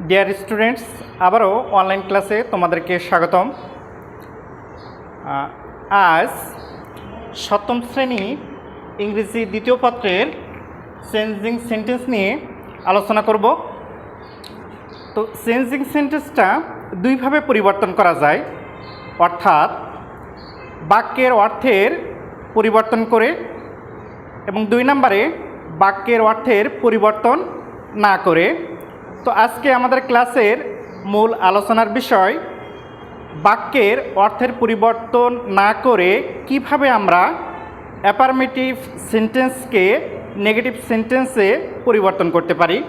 Dear students, আবারও online ক্লাসে তোমাদেরকে স্বাগতম। আজ সপ্তম শ্রেণী ইংরেজি দ্বিতীয় পত্রের চেঞ্জিং সেন্টেন্স নিয়ে আলোচনা করব। তো চেঞ্জিং সেন্টেন্সটা দুইভাবে পরিবর্তন করা যায়, অর্থাৎ বাক্যের অর্থের পরিবর্তন করে, এবং 2 নম্বরে বাক্যের অর্থের পরিবর্তন না করে। তো আজকে আমাদের ক্লাসের মূল আলোচনার বিষয় বাক্যের অর্থের পরিবর্তন না করে কিভাবে আমরা অ্যাফার্মেটিভ সেন্টেন্সকে নেগেটিভ সেন্টেন্সে পরিবর্তন করতে পারি।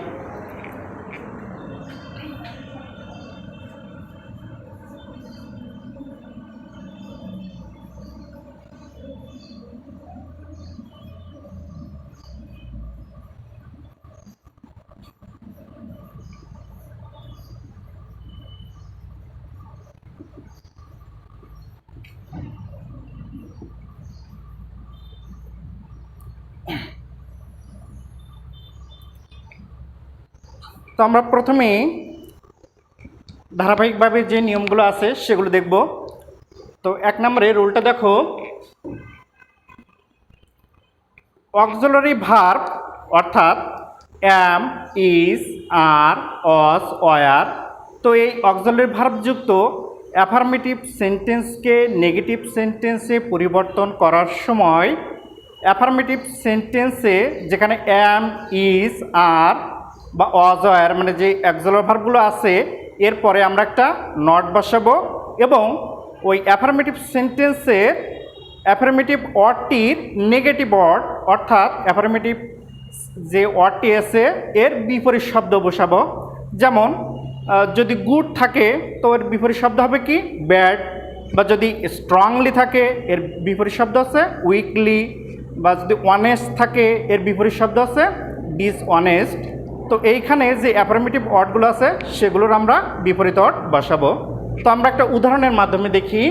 তো আমরা প্রথমে ধারাবাহিকভাবে যে নিয়মগুলো আছে সেগুলো দেখব। তো 1 নম্বরে রুলটা দেখো, অক্সিলারি ভার্ব অর্থাৎ অ্যাম, ইজ, আর, অস, ওয়ার। তো এই অক্সিলারি ভার্বযুক্ত অ্যাফার্মেটিভ সেন্টেন্সকে নেগেটিভ সেন্টেন্সে পরিবর্তন করার সময় অ্যাফার্মেটিভ সেন্টেন্সে যেখানে অ্যাম, ইজ, আর বা অজ, ওয়ার মানে যে অক্সিলারি ভার্বগুলো আছে এরপরে আমরা একটা নট বসাবো, এবং ওই অ্যাফার্মেটিভ সেন্টেন্সে অ্যাফার্মেটিভ ওয়ার্ডটির নেগেটিভ ওয়ার্ড অর্থাৎ অ্যাফার্মেটিভ যে ওয়ার্ডটি আছে এর বিপরীত শব্দ বসাবো। যেমন যদি গুড থাকে তো এর বিপরীত শব্দ হবে কি ব্যাড, বা যদি স্ট্রংলি থাকে এর বিপরীত শব্দ আছে উইকলি, বা যদি অনেস্ট থাকে এর বিপরীত শব্দ আছে ডিসঅনেস্ট। তো এইখানে যে অ্যাফার্মেটিভ ওয়ার্ডগুলো আছে সেগুলোর আমরা বিপরীত ওয়ার্ড বসাবো। তো আমরা একটা উদাহরণের মাধ্যমে দেখি।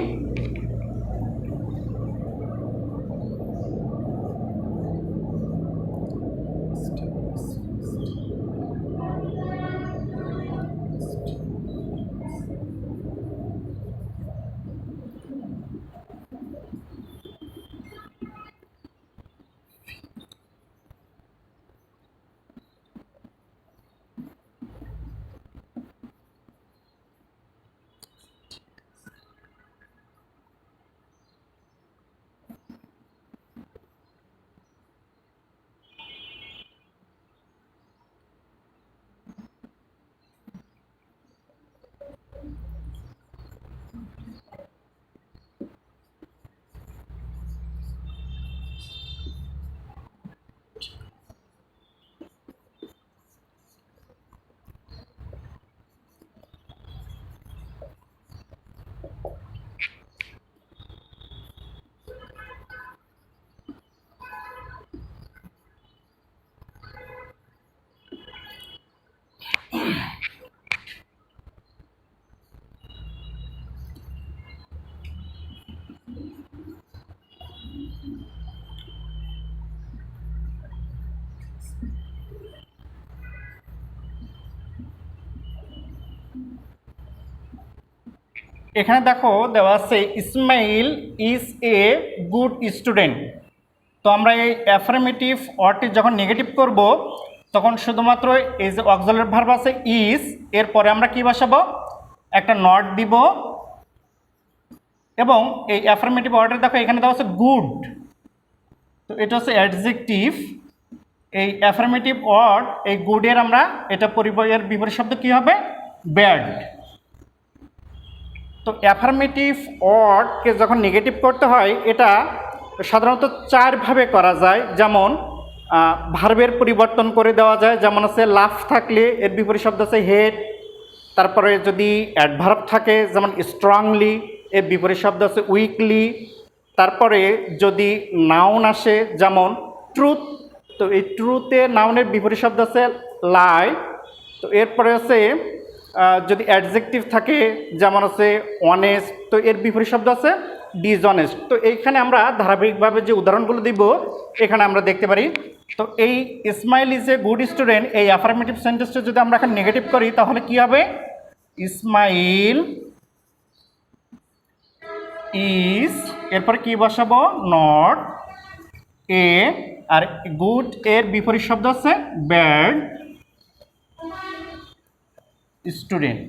এখানে দেখো দেওয়া আছে Ismail is a good student. তো আমরা এই অ্যাফার্মেটিভ ওয়ার্ডটি যখন নেগেটিভ করব তখন শুধুমাত্র এই যে অক্সিলারি ভার্ব আছে ইজ, এরপরে আমরা কি বসাবো একটা নট দিব, এবং এই অ্যাফার্মেটিভ ওয়ার্ডের দেখো এখানে দেওয়া আছে গুড। তো এটা হচ্ছে অ্যাডজেক্টিভ। এই অ্যাফার্মেটিভ ওয়ার্ড এই গুডের আমরা এটা এর বিপরীত শব্দ কী হবে ব্যাড। তো অ্যাফার্মেটিভ ওয়ার্ডকে যখন নেগেটিভ করতে হয় এটা সাধারণত 4 ভাবে করা যায়। যেমন ভার্বের পরিবর্তন করে দেওয়া যায়, যেমন আছে লাফ থাকলে এর বিপরীত শব্দ আছে হেড। তারপরে যদি অ্যাডভার্ব থাকে যেমন স্ট্রংলি এর বিপরীত শব্দ আছে উইকলি। তারপরে যদি নাউন আসে যেমন ট্রুথ, তো এই ট্রুথে নাউনের বিপরীত শব্দ আছে লাই। তো এরপরে আছে যদি অ্যাডজেক্টিভ থাকে যেমন আছে অনেস্ট, তো এর বিপরীত শব্দ আছে ডিসঅনেস্ট। তো এইখানে আমরা ধারাবাহিকভাবে যে উদাহরণগুলো দিব এখানে আমরা দেখতে পারি। তো এই Ismail is a good student, এই অ্যাফার্মেটিভ সেন্টেন্সটা যদি আমরা এখন নেগেটিভ করি তাহলে কি হবে? ইসমাইল ইজ, এরপর কি বসাবো? নট এ, আর গুড এর বিপরীত শব্দ আছে ব্যাড স্টুডেন্ট।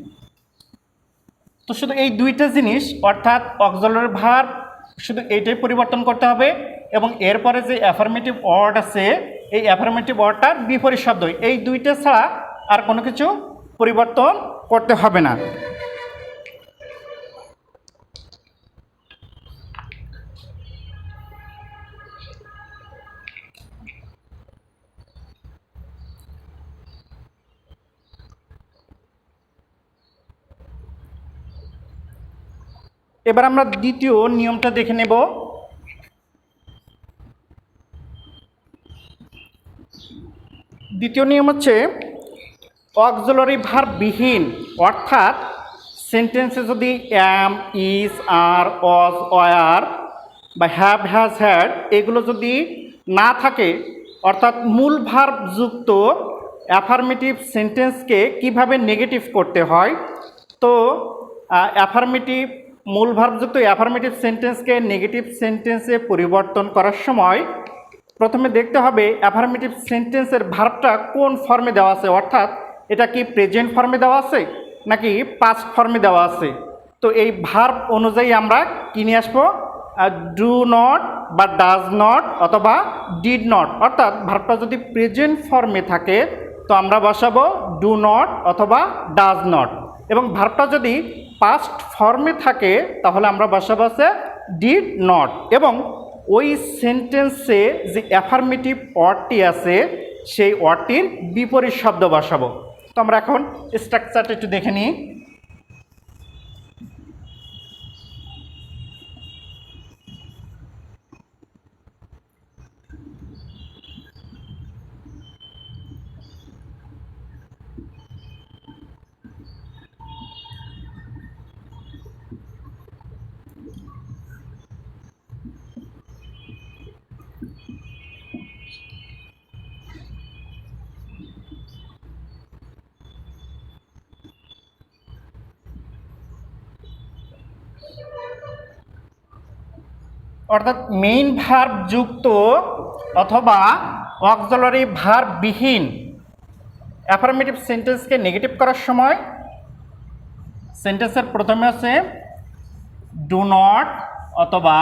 তো শুধু এই দুইটা জিনিস, অর্থাৎ অক্সিলারি ভার্ব শুধু এইটাই পরিবর্তন করতে হবে এবং এরপরে যে অ্যাফার্মেটিভ ওয়ার্ড আছে এই অ্যাফার্মেটিভ ওয়ার্ডটার বিপরীত শব্দ, এই দুইটা ছাড়া আর কোনো কিছু পরিবর্তন করতে হবে না। এবার আমরা দ্বিতীয় নিয়মটা দেখে নেব। দ্বিতীয় নিয়ম হচ্ছে অক্সিলারি ভার্ব বিহীন, অর্থাৎ সেন্টেন্সে যদি অ্যাম, ইজ, আর, ওয়াজ, ওয়্যার বা হ্যাভ, হ্যাজ, হ্যাড এগুলো যদি না থাকে, অর্থাৎ মূল ভার্ব যুক্ত অ্যাফার্মেটিভ সেন্টেন্সকে কিভাবে নেগেটিভ করতে হয়। তো অ্যাফার্মেটিভ মূল ভার্বযুক্ত অ্যাফার্মেটিভ সেন্টেন্সকে নেগেটিভ সেন্টেন্সে পরিবর্তন করার সময় প্রথমে দেখতে হবে অ্যাফার্মেটিভ সেন্টেন্সের ভার্বটা কোন ফর্মে দেওয়া আছে, অর্থাৎ এটা কি প্রেজেন্ট ফর্মে দেওয়া আছে নাকি পাস্ট ফর্মে দেওয়া আছে। তো এই ভার্ব অনুযায়ী আমরা কি নিয়ে আসবো? ডু নট বা ডাজ নট অথবা ডিড নট, অর্থাৎ ভার্বটা যদি প্রেজেন্ট ফর্মে থাকে তো আমরা বসাবো ডু নট অথবা ডাজ নট, এবং ভার্বটা যদি পাস্ট ফর্মে থাকে তাহলে আমরা বসাবো আছে ডিড নট, এবং ওই সেন্টেন্সে যে অ্যাফার্মেটিভ ওয়ার্ডটি আছে সেই ওয়ার্ডটির বিপরীত শব্দ বসাবো। তো আমরা এখন স্ট্রাকচারটা একটু দেখে নিই। অর্থাৎ মেইন ভার্ব যুক্ত অথবা অক্সিলারি ভার্ব বিহীন অ্যাফার্মেটিভ সেন্টেন্সকে নেগেটিভ করার সময় সেন্টেন্সের প্রথমে আছে ডু নট অথবা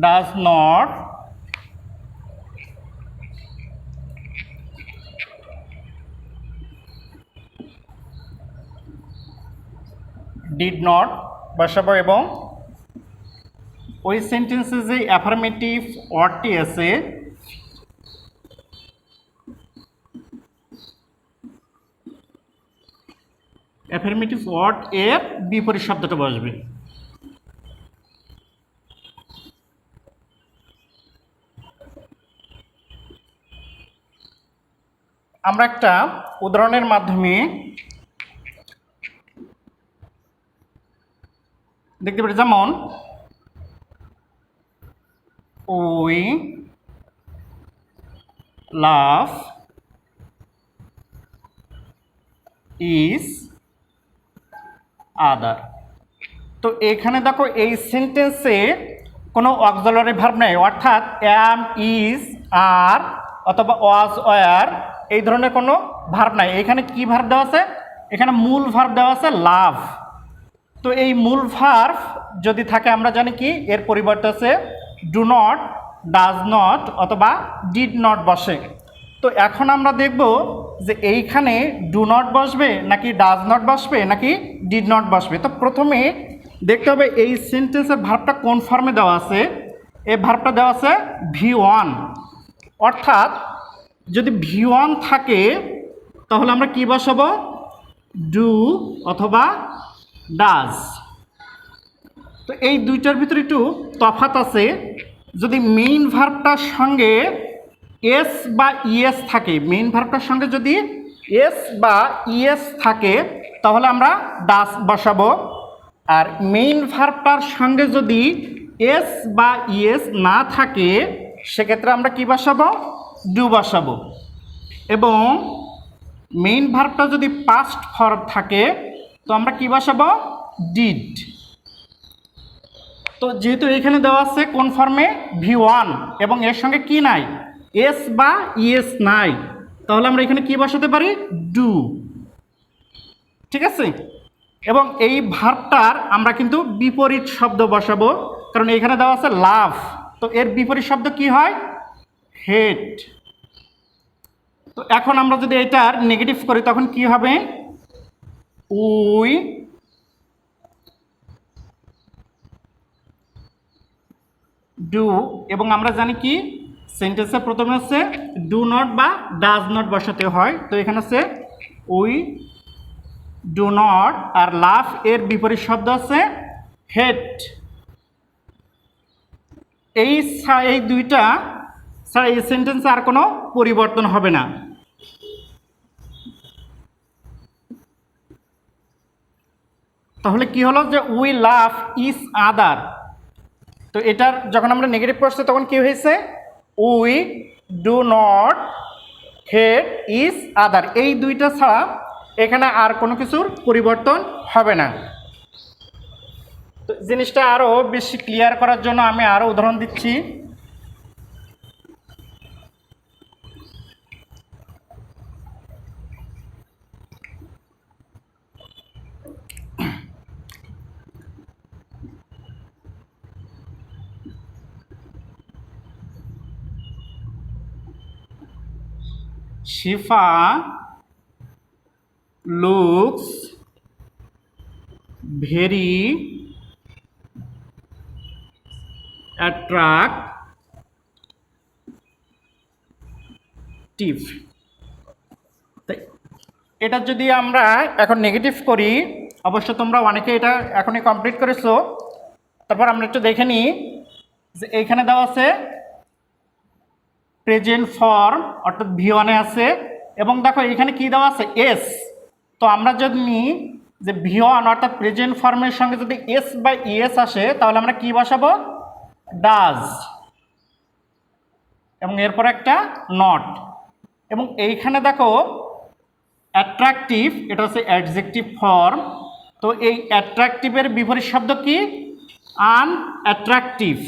ডাজ নট, ডিড নট বসাবো, এবং ওই সেন্টেন্সে যে অ্যাফার্মেটিভ ওয়ার্ডটি আছে অ্যাফার্মেটিভ ওয়ার্ড এর বিপরীত শব্দটা বসবে। আমরা একটা উদাহরণের মাধ্যমে দেখতে পারি, যেমন we love is other। তো এখানে দেখো এই সেন্টেন্সে কোনো অক্সিলারি ভার্ব নেই, অর্থাৎ অ্যাম, ইজ, আর অথবা ওয়াজ, ওয়্যার এই ধরনের কোনো ভার্ব নাই। এখানে কি ভার্ব দেওয়া আছে? এখানে মূল ভার্ব দেওয়া আছে লাভ। তো এই মূল ভার্ব যদি থাকে আমরা জানি কি এর পরিবর্তে আছে ডু নট, ডাজ নট অথবা ডিড নট বসে। তো এখন আমরা দেখব যে এইখানে ডু নট বসবে নাকি ডাজ নট বসবে নাকি ডিড নট বসবে। তো প্রথমে দেখতে হবে এই সেন্টেন্সের ভার্বটা কোন ফর্মে দেওয়া আছে। এই ভার্বটা দেওয়া আছে V1, অর্থাৎ যদি V1 থাকে তাহলে আমরা কি বসাবো? ডু অথবা ডাজ। তো এই দুইটার ভিতরে একটু তফাৎ আছে। যদি মেইন ভার্বটার সঙ্গে এস বা ইএস থাকে, মেইন ভার্বটার সঙ্গে যদি এস বা ইএস থাকে তাহলে আমরা ডাজ বসাবো, আর মেইন ভার্বটার সঙ্গে যদি এস বা ইএস না থাকে সেক্ষেত্রে আমরা কি বসাবো? ডু বসাবো। এবং মেইন ভার্বটা যদি পাস্ট ফর্ম থাকে তো আমরা কি বসাবো? ডিড। তো যেহেতু এখানে দেওয়া আছে কোন ফর্মে? V1 এবং এর সঙ্গে কি নাই? এস বা ইএস নাই, তাহলে আমরা এখানে কি বসাতে পারি? ডু। ঠিক আছে। এবং এই ভার্বটার আমরা কিন্তু বিপরীত শব্দ বসাবো, কারণ এখানে দেওয়া আছে লাভ, তো এর বিপরীত শব্দ কি হয়? হেট। তো এখন আমরা যদি এটার নেগেটিভ করি তখন কি হবে? উই ডু, এবং আমরা জানি কি সেন্টেন্সের প্রথমে হচ্ছে ডু নট বা ডাজ নট বসাতে হয়, তো এখানে হচ্ছে উই ডু নট, আর লাভ এর বিপরীত শব্দ হচ্ছে হেট। এই দুইটা ছাড়া এই সেন্টেন্সে আর কোনো পরিবর্তন হবে না। তাহলে কি হলো যে উই লাভ ইচ আদার, তো এটার যখন আমরা নেগেটিভ করছি তখন কি হয়েছে? We do not hate each other, এই দুইটা ছাড়া এখানে আর কোনো কিছুর পরিবর্তন হবে না। তো জিনিসটা আরও বেশি ক্লিয়ার করার জন্য আমি আরও উদাহরণ দিচ্ছি। শিফা লুকস ভেরি অ্যাট্রাক্টিভ। এটা যদি আমরা এখন নেগেটিভ করি, অবশ্য তোমরা অনেকে এটা এখনই কমপ্লিট করেছো, তারপর আমরা একটু দেখে নিই যে এইখানে দেওয়া আছে প্রেজেন্ট ফর্ম অর্থাৎ V1 আছে, এবং দেখো এখানে কি দেওয়া আছে? এস। তো আমরা যদি নিই যে V1 অর্থাৎ প্রেজেন্ট ফর্মের সঙ্গে যদি এস বা ইএস আসে তাহলে আমরা কি বসাবো? ডাজ, এবং এরপর একটা নট। এবং এইখানে দেখো অ্যাট্রাকটিভ, এটা হচ্ছে অ্যাডজেক্টিভ ফর্ম, তো এই অ্যাট্রাকটিভের বিপরীত শব্দ কি? আনঅ্যাট্রাকটিভ।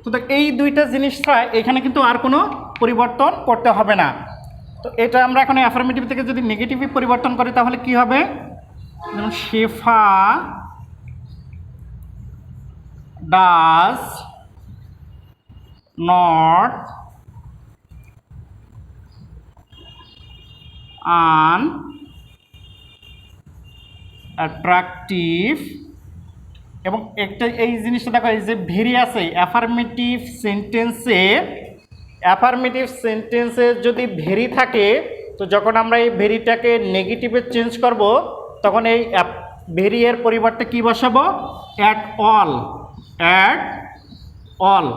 তো দেখ এই দুইটা জিনিস ছাড়া এখানে কিন্তু আর কোনো পরিবর্তন করতে হবে না। তো এটা আমরা এখন অ্যাফার্মেটিভ থেকে যদি নেগেটিভে পরিবর্তন করি তাহলে কি হবে? যেমন শেফা ডাজ নট আনঅ্যাট্রাকটিভ। এবং একটা এই জিনিসটা দেখো, এই যে ভেরি আছে অ্যাফার্মেটিভ সেন্টেন্সে যদি ভেরি থাকে, তো যখন আমরা এই ভেরিটাকে নেগেটিভে চেঞ্জ করব তখন এই ভেরি এর পরিবর্তে কি বসাবো? At all.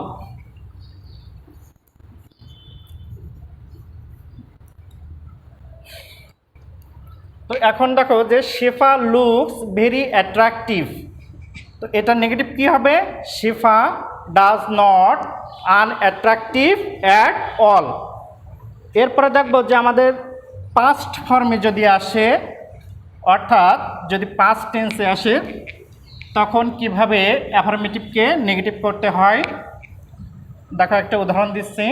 তো এখন দেখো যে শেফা লুকস ভেরি অ্যাট্রাকটিভ, তো এটা নেগেটিভ কি হবে? শিফা does not unattractive at all. এরপরে দেখব যে আমাদের পাস্ট ফর্মে যদি আসে, অর্থাৎ যদি পাস্ট টেন্সে আসে তখন কিভাবে অ্যাফার্মেটিভকে নেগেটিভ করতে হয়। দেখো একটা উদাহরণ দিচ্ছি।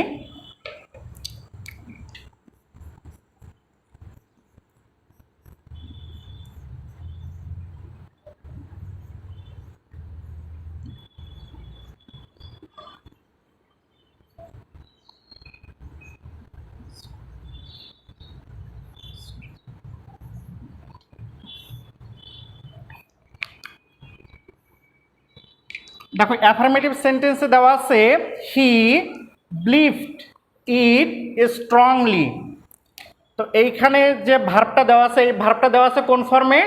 দেখো অ্যাফার্মেটিভ সেন্টেন্সে দেওয়া আছে হি বিলিভড ইট স্ট্রংলি, তো এইখানে যে ভার্বটা দেওয়া আছে এই ভার্বটা দেওয়া আছে কোন ফর্মে?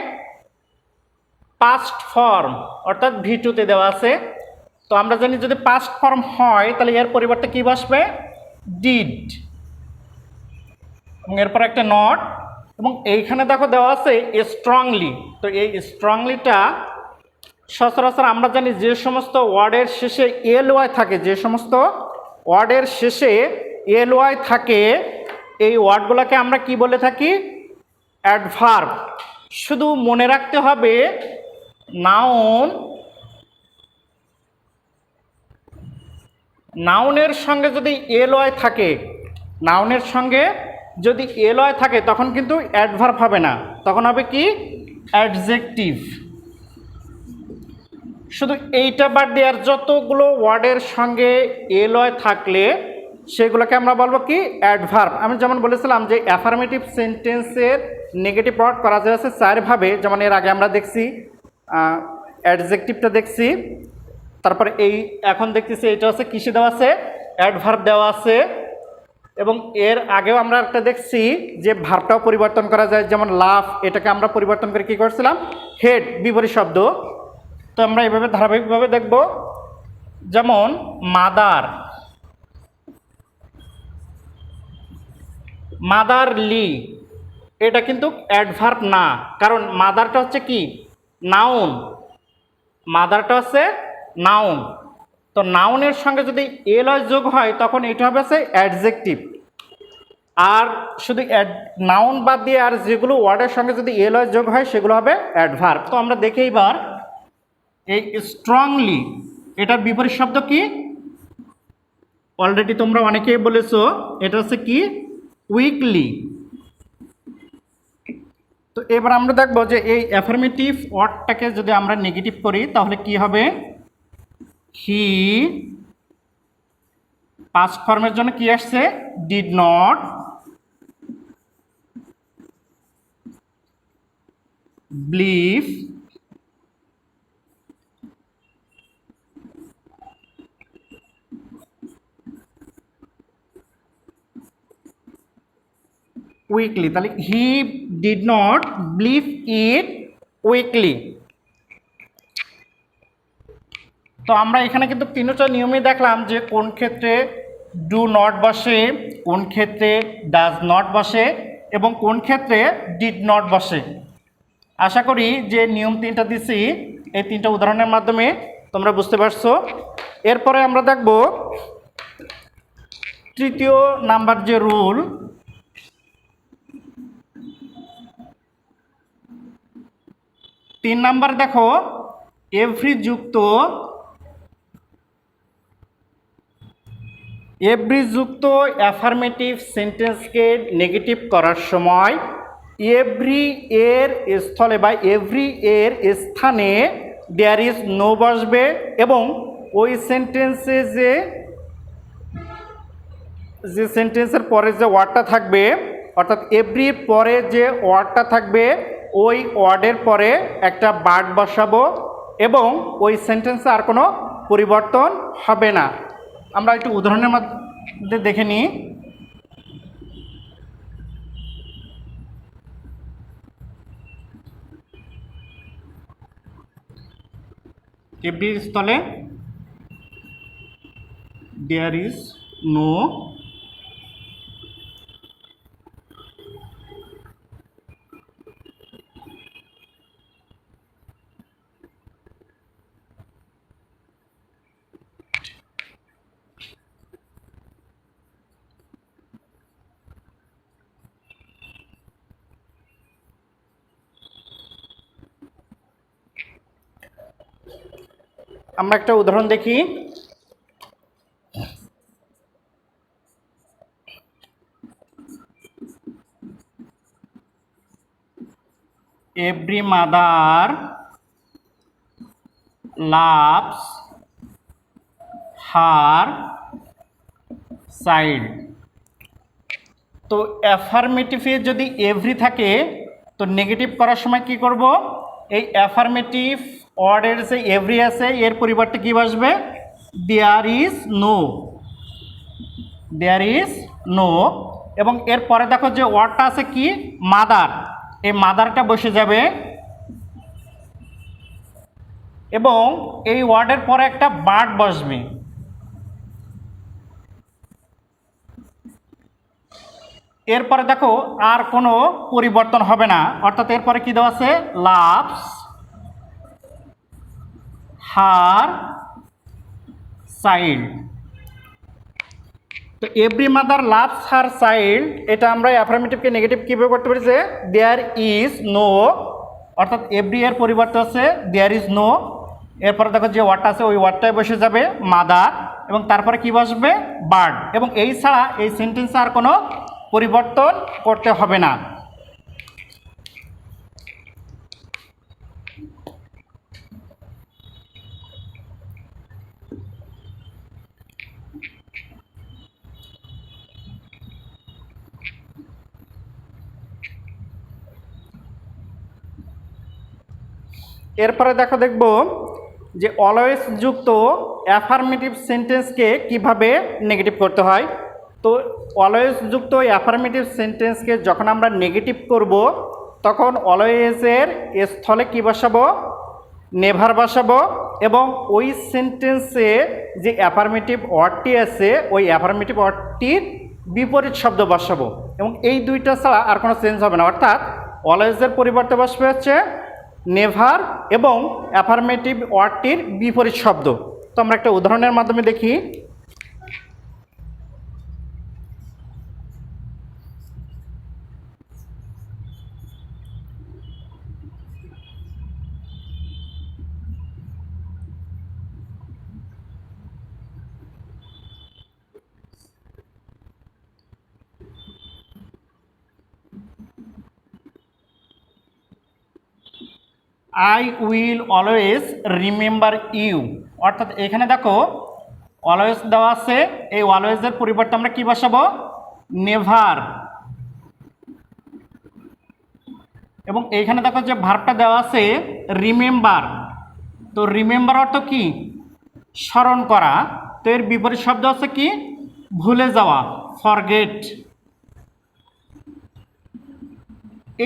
পাস্ট ফর্ম অর্থাৎ V2 তে দেওয়া আছে। তো আমরা জানি যদি পাস্ট ফর্ম হয় তাহলে এর পরিবর্তে কি বসবে? ডিড। এরপর একটা নট, এবং এইখানে দেখো দেওয়া আছে স্ট্রংলি। তো এই স্ট্রংলিটা সচরাচর আমরা জানি যে সমস্ত ওয়ার্ডের শেষে এল ওয়াই থাকে, যে সমস্ত ওয়ার্ডের শেষে এল ওয়াই থাকে, এই ওয়ার্ডগুলোকে আমরা কি বলে থাকি? অ্যাডভার্ব। শুধু মনে রাখতে হবে নাউনের সঙ্গে যদি এল ওয়াই থাকে, নাউনের সঙ্গে যদি এল ওয়াই থাকে তখন কিন্তু অ্যাডভার্ব হবে না, তখন হবে কি? অ্যাডজেক্টিভ। শুধু এইটা বাদ দিয়ে আর যতগুলো ওয়ার্ডের সঙ্গে এল ওয়াই থাকলে সেগুলোকে আমরা বলবো কি? অ্যাডভার্ব। আমি যেমন বলেছিলাম যে অ্যাফার্মেটিভ সেন্টেন্সের নেগেটিভ ওয়ার্ড করা যাচ্ছে চারভাবে, যেমন এর আগে আমরা দেখছি অ্যাডজেক্টিভটা দেখছি, তারপরে এই এখন দেখতেছি এটা হচ্ছে কিসে দেওয়া আছে? অ্যাডভার্ব দেওয়া আছে, এবং এর আগেও আমরা একটা দেখছি যে ভার্বটাও পরিবর্তন করা যায়, যেমন লাভ, এটাকে আমরা পরিবর্তন করে কী করছিলাম? হেড, বিপরীত শব্দ। তো আমরা এভাবে ধারাবাহিকভাবে দেখব, যেমন মাদারলি, এটা কিন্তু অ্যাডভার্ব না, কারণ মাদারটা হচ্ছে কি? নাউন। মাদারটা হচ্ছে নাউন। তো নাউনের সঙ্গে যদি এল ওয়াই যোগ হয় তখন এটা হবে হচ্ছে অ্যাডজেক্টিভ। আর শুধু নাউন বাদ দিয়ে আর যেগুলো ওয়ার্ডের সঙ্গে যদি এল ওয়াই যোগ হয় সেগুলো হবে অ্যাডভার্ব। তো আমরা দেখি এবার এই স্ট্রংলি, এটার বিপরীত শব্দ কি? অলরেডি তোমরা অনেকেই বলেছো, এটা হচ্ছে কি? উইকলি। তো এবার আমরা দেখবো যে এই অ্যাফার্মেটিভ ওয়ার্ডটাকে যদি আমরা নেগেটিভ করি তাহলে কি হবে? হি, পাস্ট ফর্মের জন্য কি আসছে? Did not believe weekly. তাহলে he did not believe it weekly. তো আমরা এখানে কিন্তু তিনটা নিয়মই দেখলাম যে কোন ক্ষেত্রে ডু নট বসে, কোন ক্ষেত্রে ডাজ নট বসে, এবং কোন ক্ষেত্রে ডিড নট বসে। আশা করি যে নিয়ম তিনটা দিছি এই তিনটা উদাহরণের মাধ্যমে তোমরা বুঝতে পারছো। এরপরে আমরা দেখব তৃতীয় নাম্বার যে রুল, তিন নাম্বার দেখো, এভরি যুক্ত অ্যাফার্মেটিভ সেন্টেন্সকে নেগেটিভ করার সময় এভরি এর স্থলে বা এভরি এর স্থানে দেয়ার ইজ নো বসবে, এবং ওই সেন্টেন্সে যে সেন্টেন্সের পরে যে ওয়ার্ডটা থাকবে, অর্থাৎ এভরির পরে যে ওয়ার্ডটা থাকবে ওই ওয়ার্ডের পরে একটা বার্ড বসাবো, এবং ওই সেন্টেন্সে আর কোনো পরিবর্তন হবে না। আমরা একটু উদাহরণের মধ্যে দেখে নিই। এভরির স্থলে দেয়ার ইজ নো আমরা একটা উদাহরণ দেখি। Every mother loves her child. তো অ্যাফার্মেটিভে যদি এভরি থাকে তো নেগেটিভ করার সময় কি করব? এই অ্যাফার্মেটিভ ওয়ার্ডের যে এভরি আছে এর পরিবর্তে কি বসবে? There is no, there is no. এবং এরপরে দেখো যে ওয়ার্ডটা আছে কি? মাদার, এই মাদারটা বসে যাবে, এবং এই ওয়ার্ডের পরে একটা বার্ড বসবে। এরপরে দেখো আর কোনো পরিবর্তন হবে না, অর্থাৎ এরপরে কি দেওয়া আছে, লাভস হার চাইল্ড। তো every mother loves her child, এটা আমরা অ্যাফার্মেটিভকে নেগেটিভ কীভাবে করতে পারি, যে দেয়ার ইজ নো, অর্থাৎ এভরি এর পরিবর্তে আছে দেয়ার ইজ নো, এরপরে দেখো যে ওয়ার্ডটা আছে ওই ওয়ার্ডটাই বসে যাবে মাদার, এবং তারপরে কি বসবে, বার্ড, এবং এই ছাড়া এই সেন্টেন্সে আর কোনো পরিবর্তন করতে হবে না। এরপরে দেখব যে অলওয়েজ যুক্ত অ্যাফার্মেটিভ সেন্টেন্সকে কিভাবে নেগেটিভ করতে হয়। তো অলওয়েজ যুক্ত অ্যাফার্মেটিভ সেন্টেন্সকে যখন আমরা নেগেটিভ করব, তখন অলওয়েজের স্থলে কী বসাবো, নেভার বসাবো, এবং ওই সেন্টেন্সে যে অ্যাফার্মেটিভ ওয়ার্ডটি আছে ওই অ্যাফার্মেটিভ ওয়ার্ডটির বিপরীত শব্দ বসাবো, এবং এই দুইটা ছাড়া আর কোনো চেঞ্জ হবে না, অর্থাৎ অলওয়েজের পরিবর্তে বসবে হচ্ছে নেভার এবং অ্যাফার্মেটিভ ওয়ার্ডটির বিপরীত শব্দ। তো আমরা একটা উদাহরণের মাধ্যমে দেখি। I will always remember you, অর্থাৎ এখানে দেখো অলওয়েজ দেওয়া আছে, এই অলওয়েজের পরিবর্তে আমরা কি বসাবো, নেভার, এবং এইখানে দেখো যে ভার্বটা দেওয়া আছে রিমেম্বার। তো রিমেম্বার অর্থ কি, স্মরণ করা, তো এর বিপরীত শব্দ আছে কি, ভুলে যাওয়া, ফরগেট।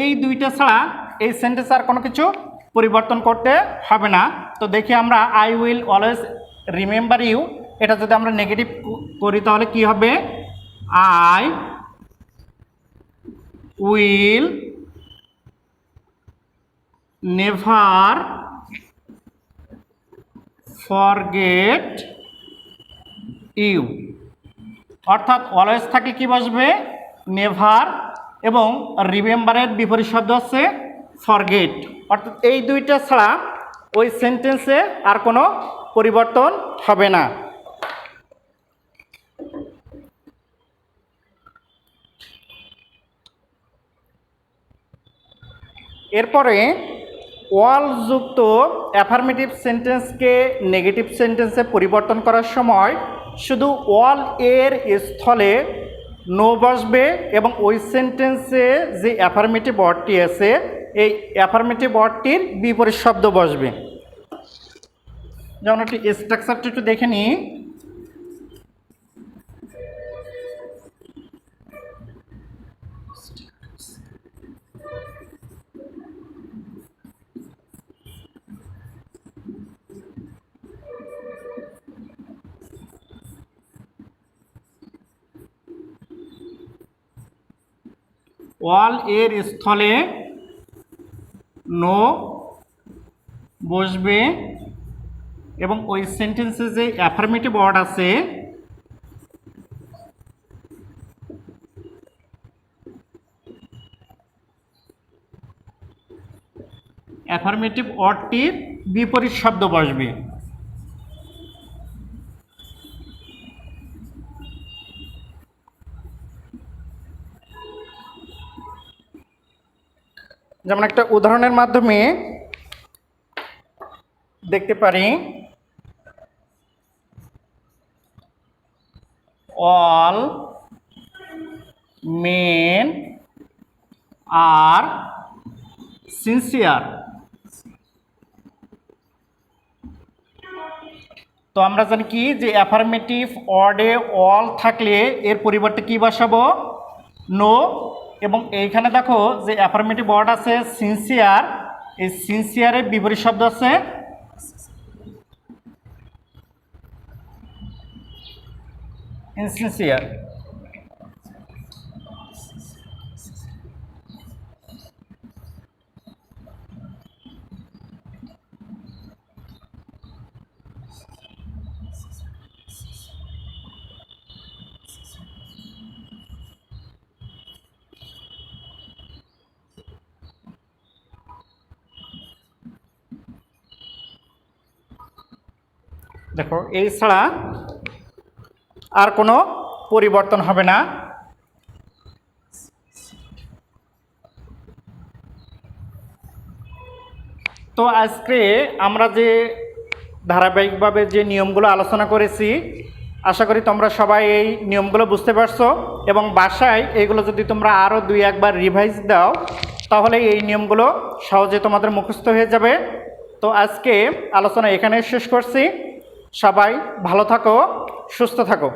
এই দুইটা ছাড়া এই সেন্টেন্স আর কোনো কিছু পরিবর্তন করতে হবে না। তো দেখি আমরা I will always remember you, এটা যদি আমরা নেগেটিভ করি তাহলে কি হবে, I will never forget you, অর্থাৎ অলওয়েজ থাকলে কি বসবে, নেভার, এবং রিমেম্বারের বিপরীত শব্দ হচ্ছে ফরগেট, অর্থাৎ এই দুইটা ছাড়া ওই সেন্টেন্সে আর কোনো পরিবর্তন হবে না। এরপরে ওয়াল যুক্ত অ্যাফার্মেটিভ সেন্টেন্সকে নেগেটিভ সেন্টেন্সে পরিবর্তন করার সময় শুধু ওয়াল এর স্থলে নো বসবে, এবং ওই সেন্টেন্সে যে অ্যাফার্মেটিভ ওয়ার্ডটি আছে এই অ্যাফার্মেটিভ ওয়ার্ডটির বিপরীত শব্দ বসবে। যেমন একটি স্ট্রাকচারটি একটু দেখে নিই। ওয়াল এর স্থলে নো বসবে, এবং ওই সেন্টেন্সে যে অ্যাফার্মেটিভ ওয়ার্ড আছে অ্যাফার্মেটিভ ওয়ার্ডটির বিপরীত শব্দ বসবে। যেমন একটা উদাহরণের মাধ্যমে দেখতে পারি, অল মেন আর সিনসিয়ার। তো আমরা জানি কি যে অ্যাফার্মেটিভ ওয়ার্ডে অল থাকলে এর পরিবর্তে কি বসাবো, নো, এবং এইখানে দেখো যে অ্যাফার্মেটিভ ওয়ার্ড আছে সিনসিয়ার, এই সিনসিয়ারের বিপরীত শব্দ আছে ইনসিনসিয়ার। দেখো এই ছাড়া আর কোনো পরিবর্তন হবে না। তো আজকে আমরা যে ধারাবাহিকভাবে যে নিয়মগুলো আলোচনা করেছি, আশা করি তোমরা সবাই এই নিয়মগুলো বুঝতে পারছো এবং বাসায় এগুলো যদি তোমরা আরও 2-1 বার রিভাইজ দাও তাহলে এই নিয়মগুলো সহজে তোমাদের মুখস্থ হয়ে যাবে। তো আজকে আলোচনা এখানে শেষ করছি। সবাই ভালো থাকো, সুস্থ থাকো।